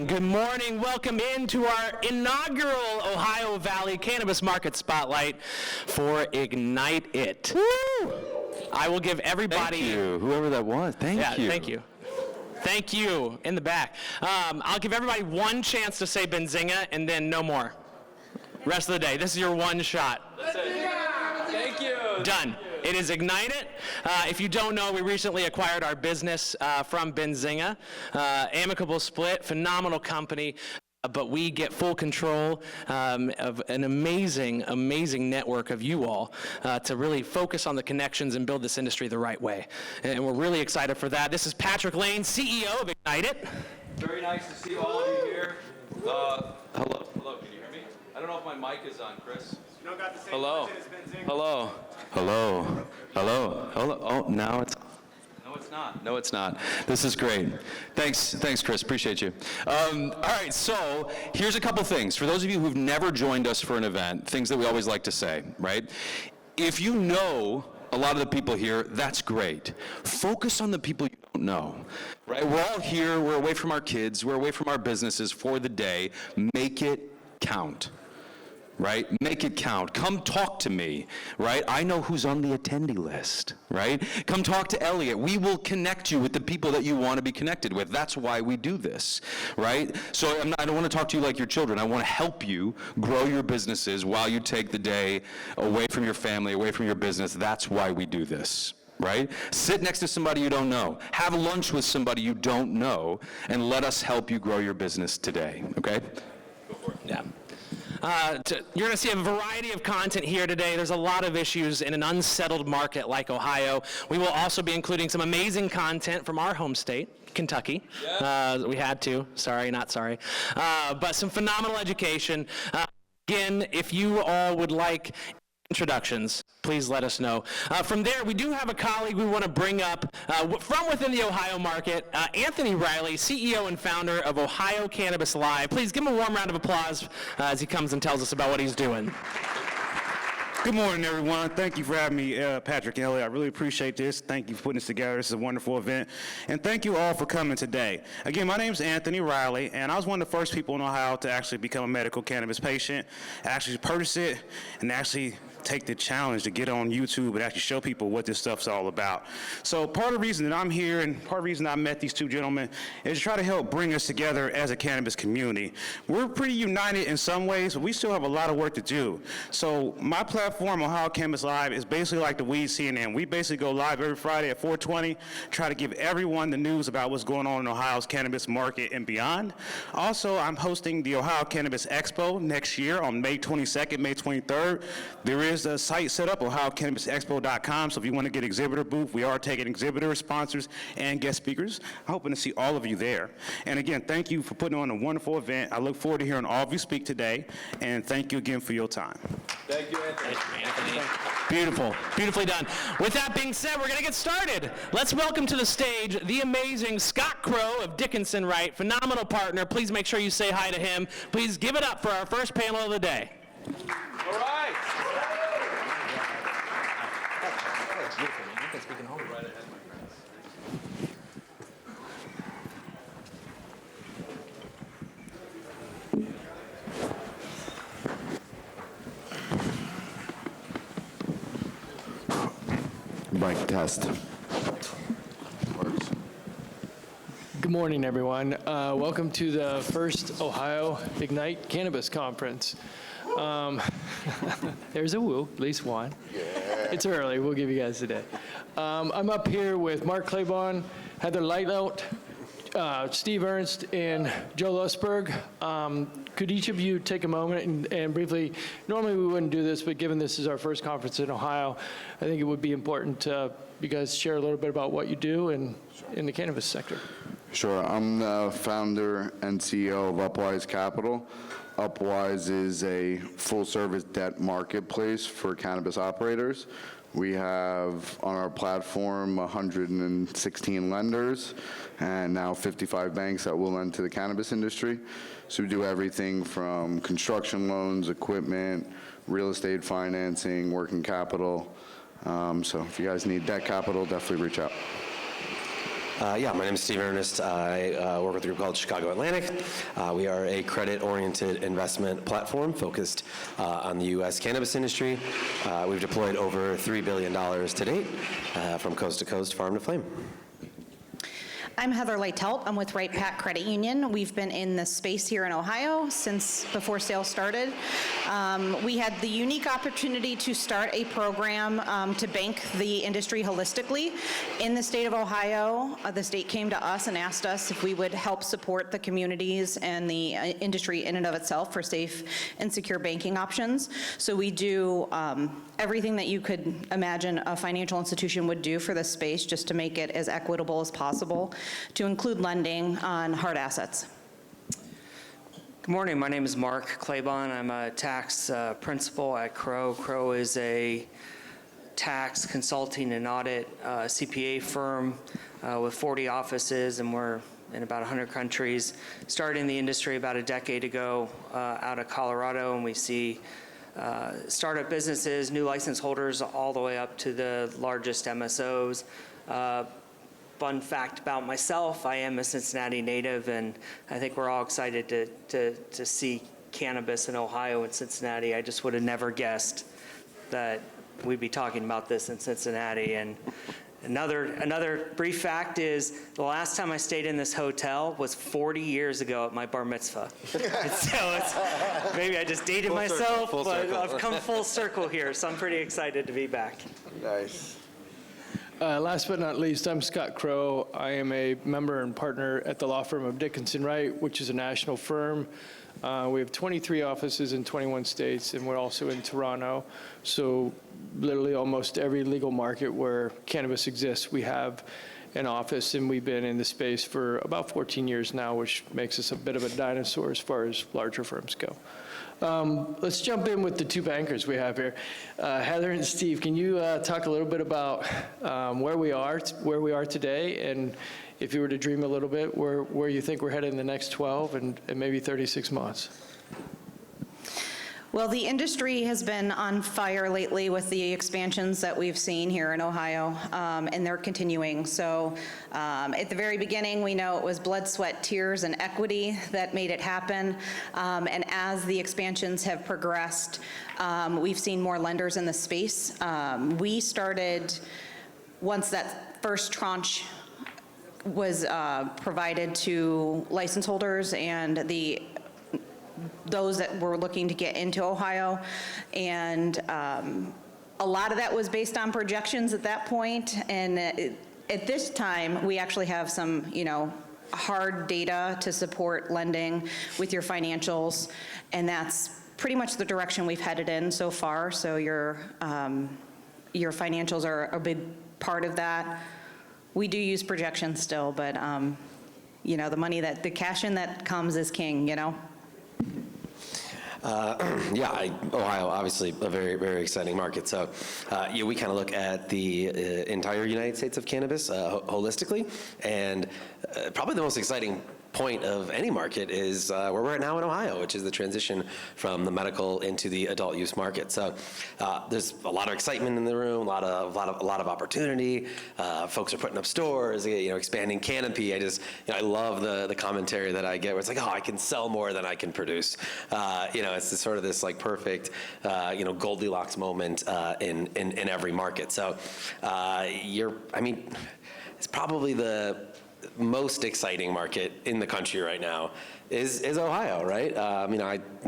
Good morning. Welcome into our inaugural Ohio Valley Cannabis Market Spotlight for Ignite It. Woo! I will give everybody... Thank you, whoever that was. Thank you. Thank you. Thank you, in the back. I'll give everybody one chance to say Benzinga and then no more. Rest of the day. This is your one shot. That's it. Thank you. Done. It is Ignite It. If you don't know, we recently acquired our business from Benzinga. Amicable split, phenomenal company, but we get full control of an amazing, amazing network of you all to really focus on the connections and build this industry the right way. And we're really excited for that. This is Patrick Lane, CEO of Ignite It. Very nice to see all of you here. Hello, can you hear me? I don't know if my mic is on, Chris. You don't got the same Hello. as Benzinga. Hello. Oh, now it's... No, it's not. This is great. Thanks, Chris. Appreciate you. All right, so here's a couple things. For those of you who've never joined us for an event, things that we always like to say, right? If you know a lot of the people here, that's great. Focus on the people you don't know, right? We're all here. We're away from our kids. We're away from our businesses for the day. Make it count. Right? Make it count. Come talk to me, right? I know who's on the attendee list, right? Come talk to Elliot. We will connect you with the people that you want to be connected with. That's why we do this, right? So I don't want to talk to you like your children. I want to help you grow your businesses while you take the day away from your family, away from your business. That's why we do this. Right? Sit next to somebody you don't know. Have lunch with somebody you don't know, and let us help you grow your business today, okay? Go for it. Yeah. You're going to see a variety of content here today. There's a lot of issues in an unsettled market like Ohio. We will also be including some amazing content from our home state, Kentucky. Yeah. We had to. Sorry, not sorry. But some phenomenal education. Again, if you all would like introductions, please let us know. From there, we do have a colleague we want to bring up from within the Ohio market, Anthony Riley, CEO and founder of Ohio Cannabis Live. Please give him a warm round of applause as he comes and tells us about what he's doing. Good morning, everyone. Thank you for having me, Patrick and Elliot. I really appreciate this. Thank you for putting this together. This is a wonderful event. And thank you all for coming today. Again, my name is Anthony Riley, and I was one of the first people in Ohio to actually become a medical cannabis patient, actually purchase it, and actually take the challenge to get on YouTube and actually show people what this stuff's all about. So part of the reason that I'm here and part of the reason I met these two gentlemen is to try to help bring us together as a cannabis community. We're pretty united in some ways, but we still have a lot of work to do. So my platform, Ohio Cannabis Live, is basically like the Weed CNN. We basically go live every Friday at 4:20, try to give everyone the news about what's going on in Ohio's cannabis market and beyond. Also, I'm hosting the Ohio Cannabis Expo next year on May 22nd, May 23rd. There is a site set up, OhioCannabisExpo.com, so if you want to get exhibitor booth, we are taking exhibitors, sponsors, and guest speakers. I'm hoping to see all of you there. And again, thank you for putting on a wonderful event. I look forward to hearing all of you speak today, and thank you again for your time. Thank you, Anthony. Beautiful. Beautifully done. With that being said, we're going to get started. Let's welcome to the stage the amazing Scot Crowe of Dickinson, Wright. Phenomenal partner. Please make sure you say hi to him. Please give it up for our first panel of the day. All right. Mic test. Good morning, everyone. Welcome to the first Ohio Ignite Cannabis Conference. There's a woo, at least one. Yeah. It's early. We'll give you guys a day. I'm up here with Marc Claybon, Heather Leitelt, Steve Ernest, and Joe Lustberg. Could each of you take a moment and briefly, normally we wouldn't do this, but given this is our first conference in Ohio, I think it would be important you guys share a little bit about what you do in the cannabis sector. Sure. I'm the founder and CEO of Upwise Capital. Upwise is a full-service debt marketplace for cannabis operators. We have on our platform 116 lenders and now 55 banks that will lend to the cannabis industry. So we do everything from construction loans, equipment, real estate financing, working capital. So if you guys need debt capital, definitely reach out. Yeah, my name is Steve Ernest. I work with a group called Chicago Atlantic. We are a credit-oriented investment platform focused on the U.S. cannabis industry. We've deployed over $3 billion to date from coast to coast, farm to flame. I'm Heather Leitelt. I'm with Wright-Patt Credit Union. We've been in this space here in Ohio since before sales started. We had the unique opportunity to start a program to bank the industry holistically. In the state of Ohio, the state came to us and asked us if we would help support the communities and the industry in and of itself for safe and secure banking options. So we do everything that you could imagine a financial institution would do for this space just to make it as equitable as possible, to include lending on hard assets. Good morning. My name is Marc Claybon. I'm a tax principal at Crowe. Crowe is a tax consulting and audit CPA firm with 40 offices, and we're in about 100 countries. Started in the industry about a decade ago out of Colorado, and we see startup businesses, new license holders, all the way up to the largest MSOs. Fun fact about myself, I am a Cincinnati native, and I think we're all excited to see cannabis in Ohio and Cincinnati. I just would have never guessed that we'd be talking about this in Cincinnati. And another brief fact is the last time I stayed in this hotel was 40 years ago at my bar mitzvah. So maybe I just dated myself, but I've come full circle here, so I'm pretty excited to be back. Nice. Last but not least, I'm Scot Crowe. I am a member and partner at the law firm of Dickinson Wright, which is a national firm. We have 23 offices in 21 states, and we're also in Toronto. So literally almost every legal market where cannabis exists, we have an office, and we've been in the space for about 14 years now, which makes us a bit of a dinosaur as far as larger firms go. Let's jump in with the two bankers we have here. Heather and Steve, can you talk a little bit about where we are today, and if you were to dream a little bit, where you think we're headed in the next 12 and maybe 36 months? Well, the industry has been on fire lately with the expansions that we've seen here in Ohio, and they're continuing. So at the very beginning, we know it was blood, sweat, tears, and equity that made it happen. And as the expansions have progressed, we've seen more lenders in the space. We started, once that first tranche was provided to license holders and those that were looking to get into Ohio, and a lot of that was based on projections at that point. And at this time, we actually have some, hard data to support lending with your financials, and that's pretty much the direction we've headed in so far. So your financials are a big part of that. We do use projections still, but the cash in that comes is king, Ohio, obviously a very, very exciting market. So we kind of look at the entire United States of cannabis holistically, and probably the most exciting point of any market is where we're at now in Ohio, which is the transition from the medical into the adult use market. So there's a lot of excitement in the room, a lot of opportunity. Folks are putting up stores, expanding canopy. I love the commentary that I get where it's like, oh, I can sell more than I can produce. It's sort of this like perfect, Goldilocks moment in every market. So it's probably the most exciting market in the country right now is Ohio, right? I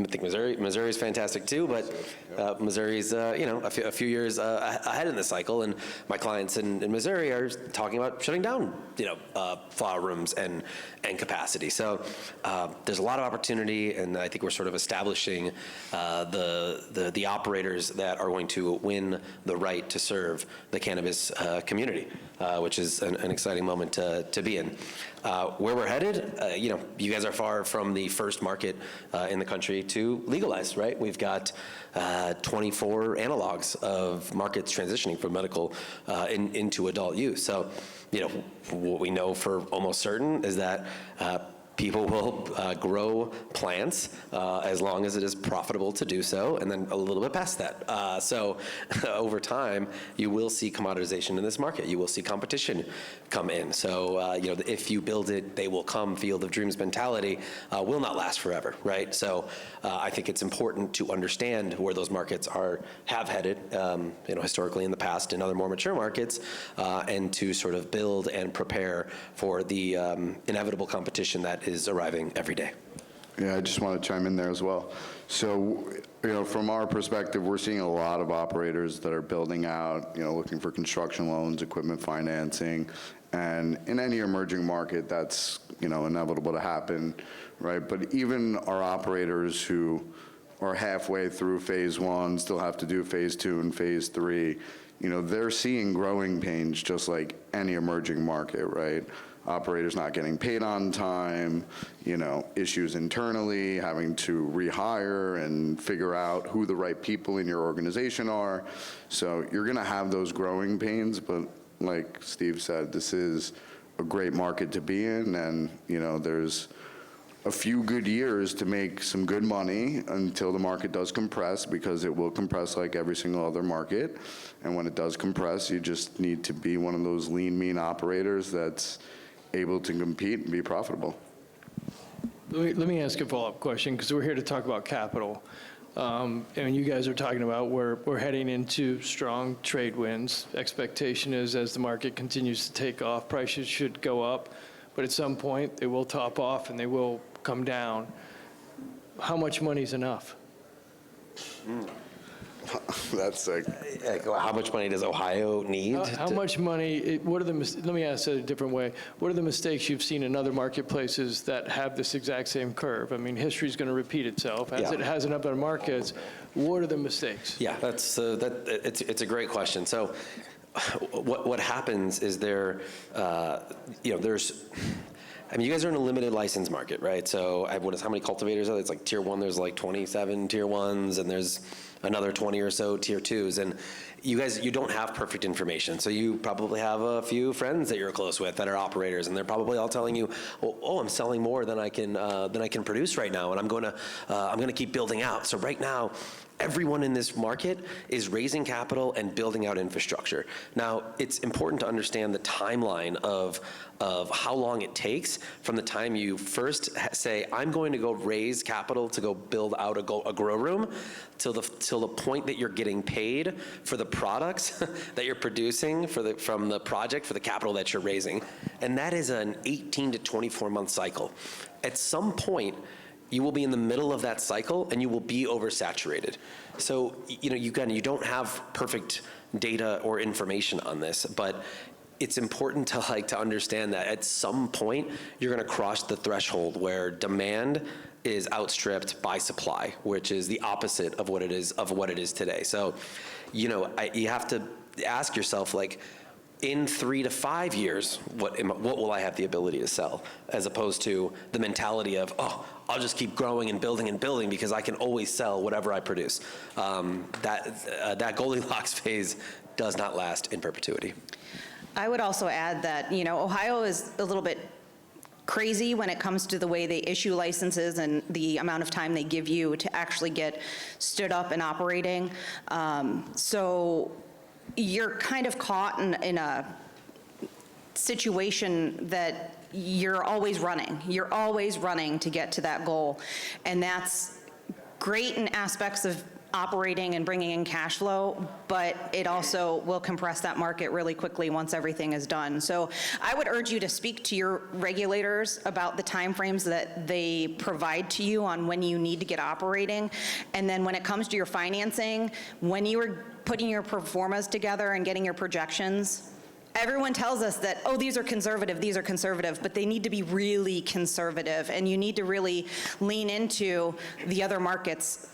think Missouri is fantastic too, but Missouri's a few years ahead in the cycle, and my clients in Missouri are talking about shutting down flower rooms and capacity. So there's a lot of opportunity, and I think we're sort of establishing the operators that are going to win the right to serve the cannabis community, which is an exciting moment to be in. Where we're headed, you guys are far from the first market in the country to legalize, right? We've got 24 analogs of markets transitioning from medical into adult use. So, what we know for almost certain is that people will grow plants as long as it is profitable to do so, and then a little bit past that. So over time, you will see commoditization in this market. You will see competition come in. So if you build it, they will come. Field of Dreams mentality will not last forever, right? So I think it's important to understand where those markets have headed, historically in the past in other more mature markets, and to sort of build and prepare for the inevitable competition that is arriving every day. Yeah, I just want to chime in there as well. So, from our perspective, we're seeing a lot of operators that are building out, looking for construction loans, equipment financing, and in any emerging market, that's, inevitable to happen, right? But even our operators who are halfway through phase one, still have to do phase two and phase three, they're seeing growing pains just like any emerging market, right? Operators not getting paid on time, issues internally, having to rehire and figure out who the right people in your organization are. So you're going to have those growing pains, but like Steve said, this is a great market to be in, and there's a few good years to make some good money until the market does compress, because it will compress like every single other market. And when it does compress, you just need to be one of those lean, mean operators that's able to compete and be profitable. Let me ask a follow-up question, because we're here to talk about capital. And you guys are talking about we're heading into strong trade winds. Expectation is as the market continues to take off, prices should go up, but at some point they will top off and they will come down. How much money is enough? That's like, How much money does Ohio need? How much money, let me ask it a different way. What are the mistakes you've seen in other marketplaces that have this exact same curve? I mean, history's going to repeat itself, as it has in other markets. What are the mistakes? Yeah, it's a great question. So what happens is there's I mean, you guys are in a limited license market, right? So how many cultivators are there? It's like tier 1, there's like 27 tier 1s, and there's another 20 or so tier 2s. And you don't have perfect information. So you probably have a few friends that you're close with that are operators, and they're probably all telling you, oh, I'm selling more than I can produce right now, and I'm going to keep building out. So right now, everyone in this market is raising capital and building out infrastructure. Now, it's important to understand the timeline of how long it takes from the time you first say, I'm going to go raise capital to go build out a grow room, till the point that you're getting paid for the products that you're producing from the project, for the capital that you're raising. And that is an 18 to 24 month cycle. At some point, you will be in the middle of that cycle and you will be oversaturated. So, you don't have perfect data or information on this, but it's important to understand that at some point you're going to cross the threshold where demand is outstripped by supply, which is the opposite of what it is today. So, you have to ask yourself, in 3 to 5 years, what will I have the ability to sell, as opposed to the mentality of, I'll just keep growing and building because I can always sell whatever I produce. That Goldilocks phase does not last in perpetuity. I would also add that, Ohio is a little bit crazy when it comes to the way they issue licenses and the amount of time they give you to actually get stood up and operating. So you're kind of caught in a situation that you're always running. You're always running to get to that goal. And that's great in aspects of operating and bringing in cash flow, but it also will compress that market really quickly once everything is done. So I would urge you to speak to your regulators about the timeframes that they provide to you on when you need to get operating. And then when it comes to your financing, when you are putting your pro formas together and getting your projections, everyone tells us that, these are conservative, but they need to be really conservative, and you need to really lean into the other markets.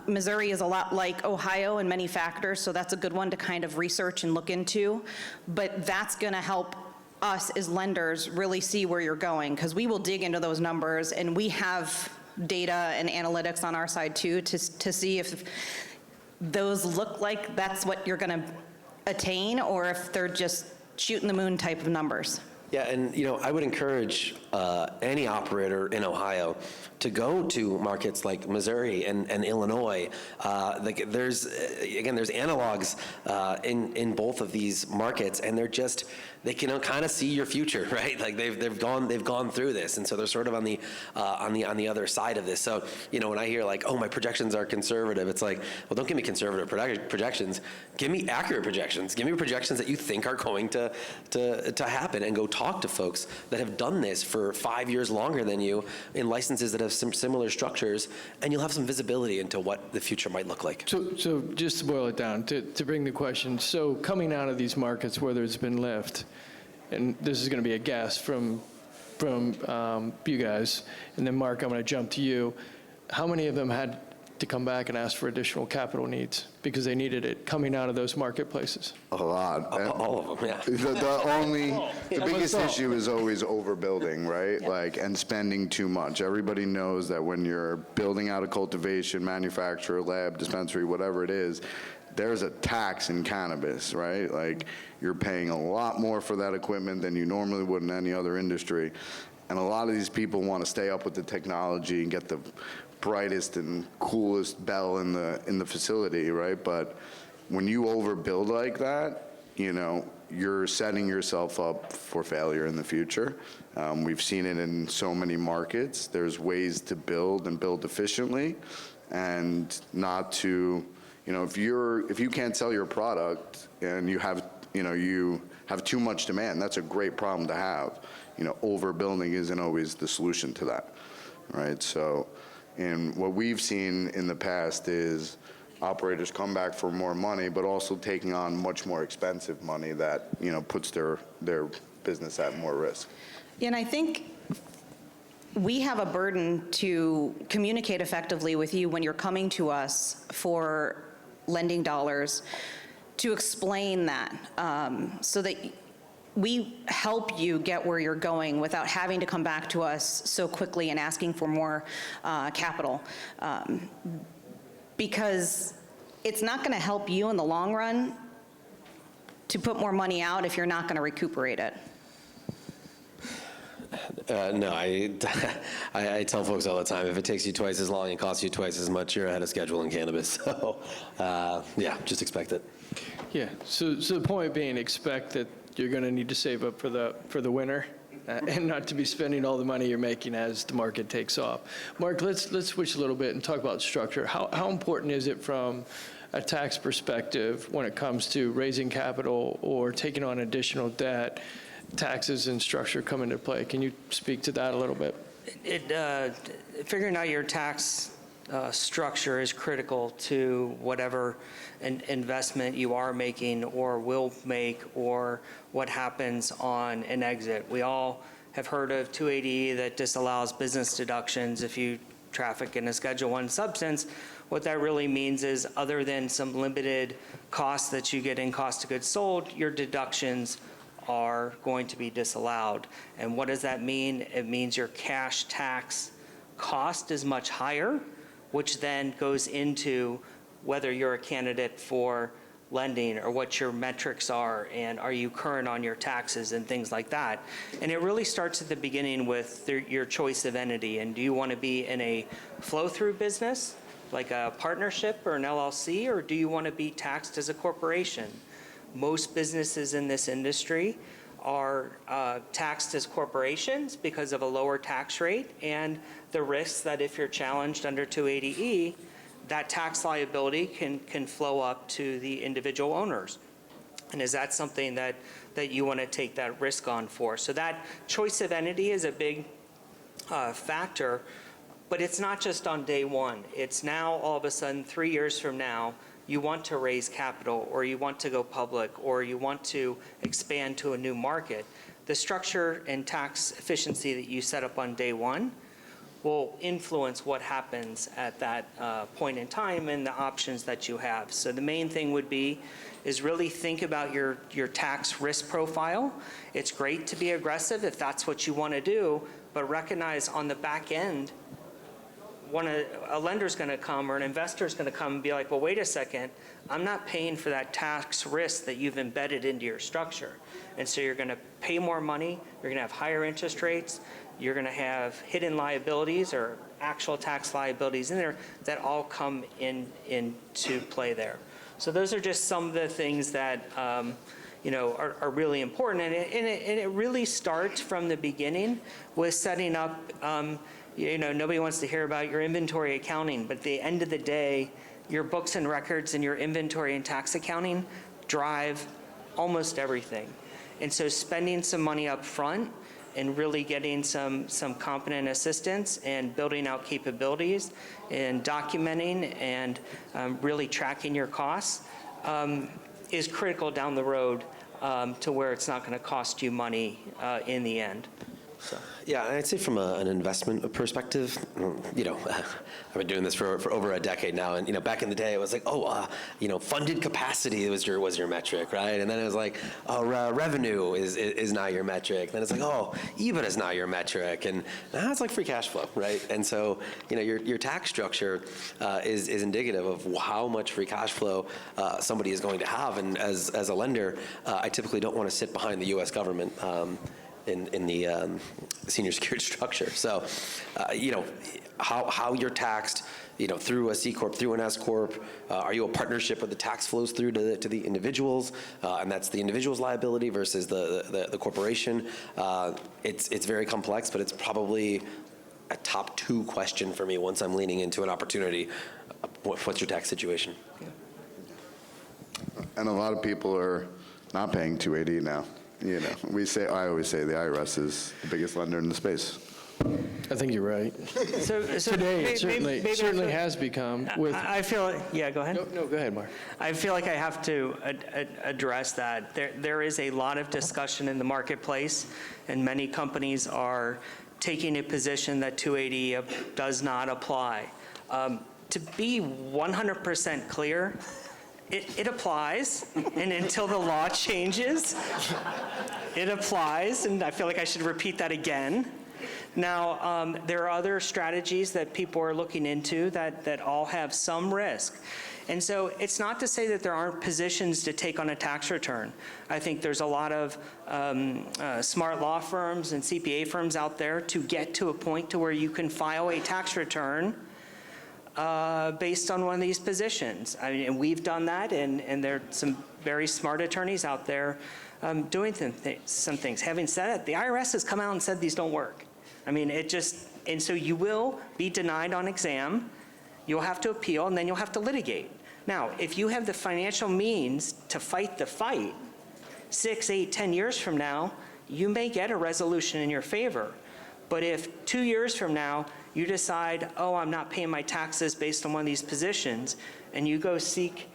Missouri is a lot like Ohio in many factors, so that's a good one to kind of research and look into. But that's going to help us as lenders really see where you're going, because we will dig into those numbers, and we have data and analytics on our side too to see if those look like that's what you're going to attain, or if they're just shooting the moon type of numbers. Yeah, and I would encourage any operator in Ohio to go to markets like Missouri and Illinois. There's analogs in both of these markets, and they can kind of see your future, right? Like they've gone through this, and so they're sort of on the other side of this. So when I hear my projections are conservative, it's like, well, don't give me conservative projections. Give me accurate projections. Give me projections that you think are going to happen, and go talk to folks that have done this for 5 years longer than you in licenses that have some similar structures, and you'll have some visibility into what the future might look like. So just to boil it down, to bring the question, so coming out of these markets where there's been lift, and this is going to be a guess from you guys, and then Marc, I'm going to jump to you. How many of them had to come back and ask for additional capital needs because they needed it coming out of those marketplaces? A lot. All of them, yeah. The biggest issue is always overbuilding, right? And spending too much. Everybody knows that when you're building out a cultivation, manufacturer, lab, dispensary, whatever it is, there's a tax in cannabis, right? You're paying a lot more for that equipment than you normally would in any other industry. And a lot of these people want to stay up with the technology and get the brightest and coolest bell in the facility, right? But when you overbuild like that, you're setting yourself up for failure in the future. We've seen it in so many markets. There's ways to build and build efficiently, and not to, if you can't sell your product and you have too much demand, that's a great problem to have. Overbuilding isn't always the solution to that, right? So, and what we've seen in the past is operators come back for more money, but also taking on much more expensive money that, puts their business at more risk. And I think we have a burden to communicate effectively with you when you're coming to us for lending dollars, to explain that, so that we help you get where you're going without having to come back to us so quickly and asking for more capital. Because it's not going to help you in the long run to put more money out if you're not going to recuperate it. No, I tell folks all the time, if it takes you twice as long and costs you twice as much, you're ahead of schedule in cannabis. So, yeah, just expect it. Yeah, so the point being, expect that you're going to need to save up for the winter and not to be spending all the money you're making as the market takes off. Marc, let's switch a little bit and talk about structure. How important is it from a tax perspective when it comes to raising capital or taking on additional debt? Taxes and structure come into play. Can you speak to that a little bit? Figuring out your tax structure is critical to whatever investment you are making or will make, or what happens on an exit. We all have heard of 280E that disallows business deductions if you traffic in a Schedule I substance. What that really means is, other than some limited costs that you get in cost of goods sold, your deductions are going to be disallowed. And what does that mean? It means your cash tax cost is much higher, which then goes into whether you're a candidate for lending or what your metrics are, and are you current on your taxes and things like that. And it really starts at the beginning with your choice of entity. And do you want to be in a flow-through business, like a partnership or an LLC, or do you want to be taxed as a corporation? Most businesses in this industry are taxed as corporations because of a lower tax rate and the risks that if you're challenged under 280E, that tax liability can flow up to the individual owners. And is that something that you want to take that risk on for? So that choice of entity is a big factor, but it's not just on day one. It's now all of a sudden 3 years from now, you want to raise capital, or you want to go public, or you want to expand to a new market. The structure and tax efficiency that you set up on day one will influence what happens at that point in time and the options that you have. So the main thing would be is really think about your tax risk profile. It's great to be aggressive if that's what you want to do, but recognize on the back end, a lender's going to come or an investor's going to come and be like, well, wait a second, I'm not paying for that tax risk that you've embedded into your structure. And so you're going to pay more money, you're going to have higher interest rates, you're going to have hidden liabilities or actual tax liabilities in there that all come into play there. So those are just some of the things that are really important. And it really starts from the beginning with setting up nobody wants to hear about your inventory accounting, but at the end of the day, your books and records and your inventory and tax accounting drive almost everything. And so spending some money up front and really getting some competent assistance and building out capabilities and documenting and really tracking your costs is critical down the road to where it's not going to cost you money in the end. So. Yeah, I'd say from an investment perspective, I've been doing this for over a decade now, and back in the day it was like, funded capacity was your metric, right? And then it was like, revenue is now your metric. Then it's like, EBITDA is now your metric, and now it's like free cash flow, right? And so your tax structure is indicative of how much free cash flow somebody is going to have, and as a lender, I typically don't want to sit behind the U.S. government. In the senior secured structure. So, how you're taxed, through a C Corp, through an S Corp, are you a partnership where the tax flows through to the individuals, and that's the individual's liability versus the corporation. It's very complex, but it's probably a top 2 question for me once I'm leaning into an opportunity. What's your tax situation? Yeah. And a lot of people are not paying 280 now. I always say the IRS is the biggest lender in the space. I think you're right. So Today, it certainly has become. I feel, yeah, go ahead. No, go ahead, Marc. I feel like I have to address that. There is a lot of discussion in the marketplace, and many companies are taking a position that 280 does not apply. To be 100% clear, It applies, and until the law changes, it applies, and I feel like I should repeat that again. Now, there are other strategies that people are looking into that all have some risk. And so it's not to say that there aren't positions to take on a tax return. I think there's a lot of smart law firms and CPA firms out there to get to a point to where you can file a tax return based on one of these positions. I mean, and we've done that, and there are some very smart attorneys out there doing some things. Having said it, the IRS has come out and said these don't work. I mean, and so you will be denied on exam, you'll have to appeal, and then you'll have to litigate. Now, if you have the financial means to fight the fight, 6, 8, 10 years from now, you may get a resolution in your favor. But if 2 years from now, you decide, oh, I'm not paying my taxes based on one of these positions, and you go seek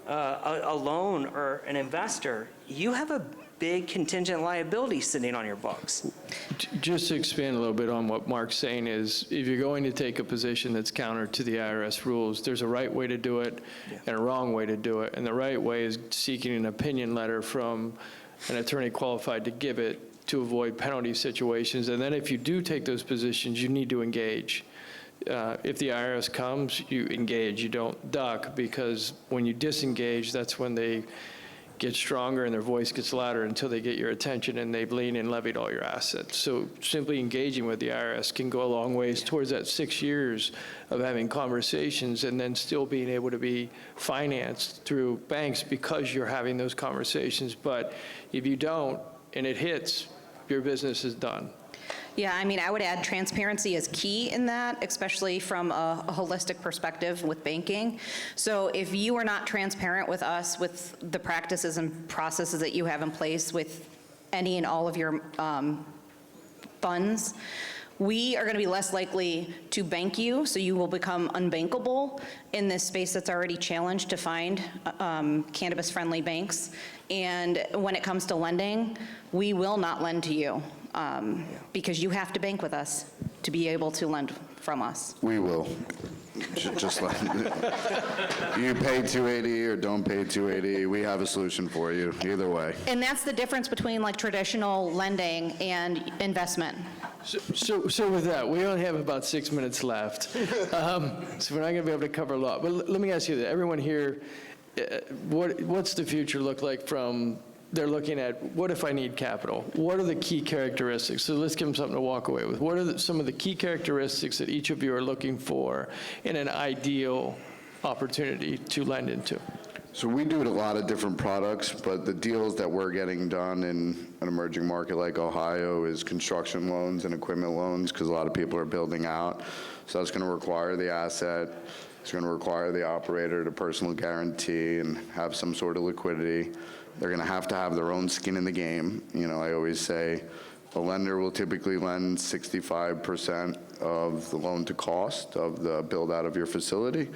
a loan or an investor, you have a big contingent liability sitting on your books. Just to expand a little bit on what Marc's saying is, if you're going to take a position that's counter to the IRS rules, there's a right way to do it and a wrong way to do it. And the right way is seeking an opinion letter from an attorney qualified to give it to avoid penalty situations. And then if you do take those positions, you need to engage. If the IRS comes, you engage. You don't duck, because when you disengage, that's when they get stronger and their voice gets louder until they get your attention and they've leaned and levied all your assets. So simply engaging with the IRS can go a long ways towards that 6 years of having conversations and then still being able to be financed through banks because you're having those conversations. But if you don't and it hits, your business is done. Yeah, I mean, I would add transparency is key in that, especially from a holistic perspective with banking. So if you are not transparent with us, with the practices and processes that you have in place with any and all of your funds, we are going to be less likely to bank you, so you will become unbankable in this space that's already challenged to find cannabis-friendly banks. And when it comes to lending, we will not lend to you. Because you have to bank with us to be able to lend from us. We will. Just like, you pay 280 or don't pay 280, we have a solution for you, either way. And that's the difference between like traditional lending and investment. So with that, we only have about 6 minutes left. So we're not going to be able to cover a lot. But let me ask you that. Everyone here, what's the future look like from... They're looking at, what if I need capital? What are the key characteristics? So let's give them something to walk away with. What are some of the key characteristics that each of you are looking for in an ideal opportunity to lend into? So we do a lot of different products, but the deals that we're getting done in an emerging market like Ohio is construction loans and equipment loans, because a lot of people are building out. So that's going to require the asset. It's going to require the operator to personal guarantee and have some sort of liquidity. They're going to have their own skin in the game. You know, I always say a lender will typically lend 65% of the loan to cost of the build out of your facility,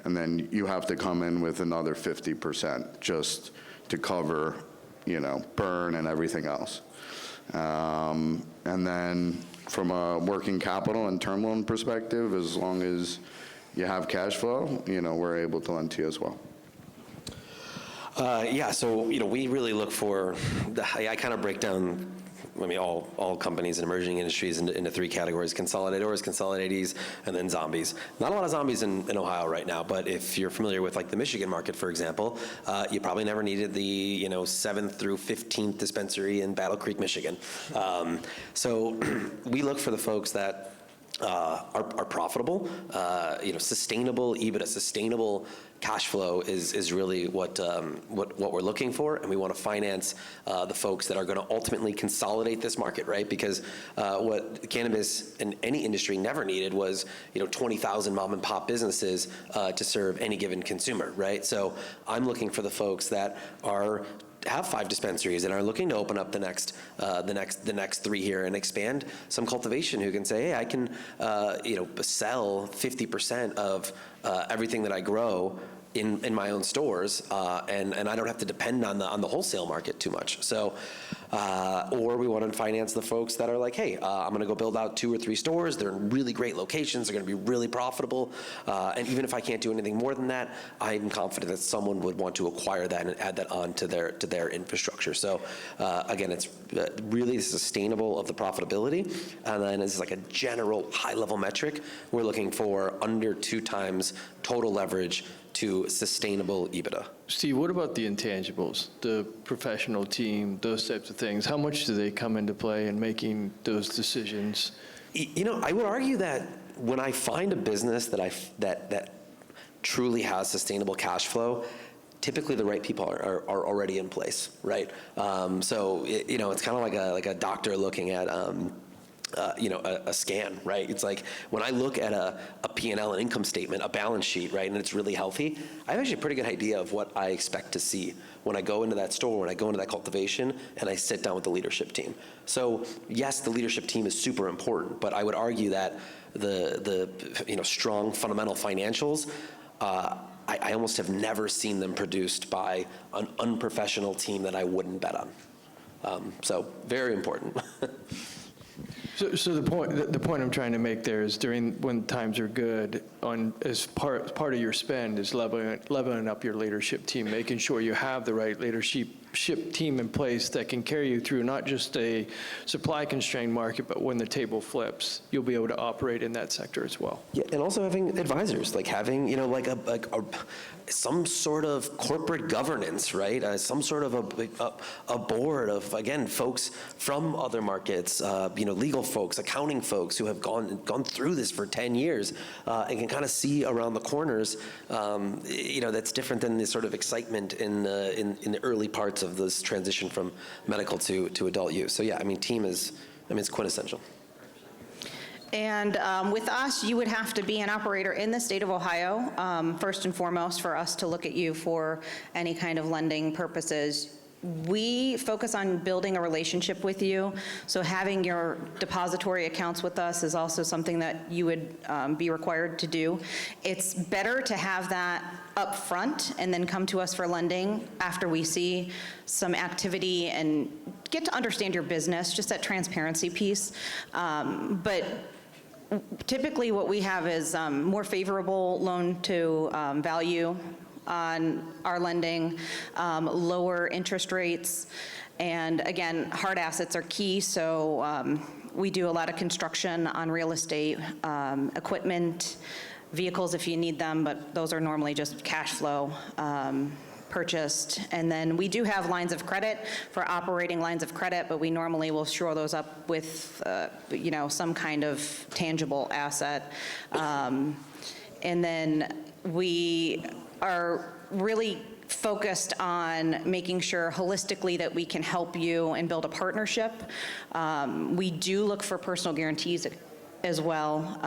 and then you have to come in with another 50% just to cover, you know, burn and everything else. And then from a working capital and term loan perspective, as long as you have cash flow, you know, we're able to lend to you as well. Yeah, so, you know, we really look for, I kind of break down, I mean, all companies in emerging industries into 3 categories: consolidators, consolidatees, and then zombies. Not a lot of zombies in Ohio right now, but if you're familiar with like the Michigan market, for example, you probably never needed the, you know, 7th through 15th dispensary in Battle Creek, Michigan. So we look for the folks that are profitable, you know, sustainable EBITDA, sustainable cash flow is really what we're looking for, and we want to finance the folks that are going to ultimately consolidate this market, right? Because what cannabis in any industry never needed was, you know, 20,000 mom and pop businesses to serve any given consumer, right? So I'm looking for the folks that have 5 dispensaries and are looking to open up the next 3 here and expand some cultivation, who can say, hey, I can you know, sell 50% of everything that I grow in my own stores, and I don't have to depend on the wholesale market too much. So or we want to finance the folks that are like, hey, I'm going to go build out 2 or 3 stores. They're in really great locations. They're going to be really profitable. And even if I can't do anything more than that, I'm confident that someone would want to acquire that and add that on to their infrastructure. So again, it's really sustainable of the profitability. And then as like a general high-level metric, we're looking for under 2 times total leverage to sustainable EBITDA. Steve, what about the intangibles, the professional team, those types of things? How much do they come into play in making those decisions? You know, I would argue that when I find a business that truly has sustainable cash flow, typically the right people are already in place, right? So you know, it's kind of like a doctor looking at you know, a scan, right? It's like when I look at a P&L, an income statement, a balance sheet, right, and it's really healthy, I have actually a pretty good idea of what I expect to see when I go into that store, when I go into that cultivation, and I sit down with the leadership team. So yes, the leadership team is super important, but I would argue that the you know, strong fundamental financials, I almost have never seen them produced by an unprofessional team that I wouldn't bet on. So very important. So the point I'm trying to make there is when times are good, as part of your spend is leveling up your leadership team, making sure you have the right leadership team in place that can carry you through not just a supply constrained market, but when the table flips, you'll be able to operate in that sector as well. Yeah, and also having advisors, like having, you know, like some sort of corporate governance, right? Some sort of a board of, again, folks from other markets, you know, legal folks, accounting folks who have gone through this for 10 years and can kind of see around the corners, you know, that's different than the sort of excitement in the early parts of this transition from medical to adult use. So yeah, I mean, team is, I mean, it's quintessential. And with us, you would have to be an operator in the state of Ohio, first and foremost, for us to look at you for any kind of lending purposes. We focus on building a relationship with you, so having your depository accounts with us is also something that you would be required to do. It's better to have that up front and then come to us for lending after we see some activity and get to understand your business, just that transparency piece. But typically what we have is more favorable loan to value on our lending, lower interest rates, and again, hard assets are key, so we do a lot of construction on real estate, equipment, vehicles if you need them, but those are normally just cash flow purchased. And then we do have lines of credit for operating lines of credit, but we normally will shore those up with you know, some kind of tangible asset. And then we are really focused on making sure holistically that we can help you and build a partnership. We do look for personal guarantees as well,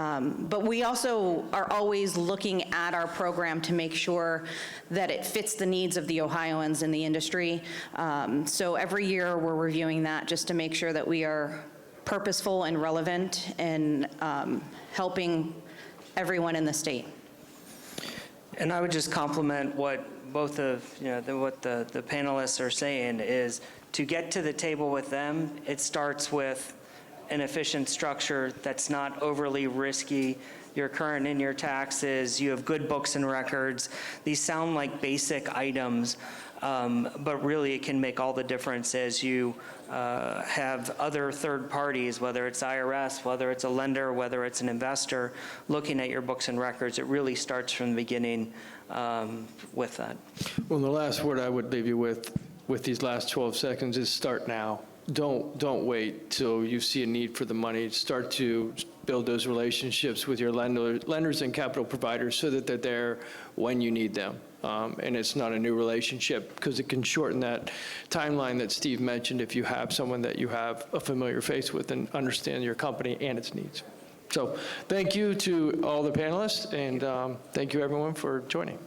but we also are always looking at our program to make sure that it fits the needs of the Ohioans in the industry. So every year we're reviewing that just to make sure that we are purposeful and relevant in helping everyone in the state. And I would just compliment what both of, you know, what the panelists are saying is to get to the table with them, it starts with an efficient structure that's not overly risky. You're current in your taxes, you have good books and records. These sound like basic items, but really it can make all the difference as you have other third parties, whether it's IRS, whether it's a lender, whether it's an investor, looking at your books and records. It really starts from the beginning with that. Well, the last word I would leave you with these last 12 seconds is start now. Don't wait till you see a need for the money. Start to build those relationships with your lenders and capital providers so that they're there when you need them. And it's not a new relationship, because it can shorten that timeline that Steve mentioned if you have someone that you have a familiar face with and understand your company and its needs. So thank you to all the panelists, and thank you everyone for joining.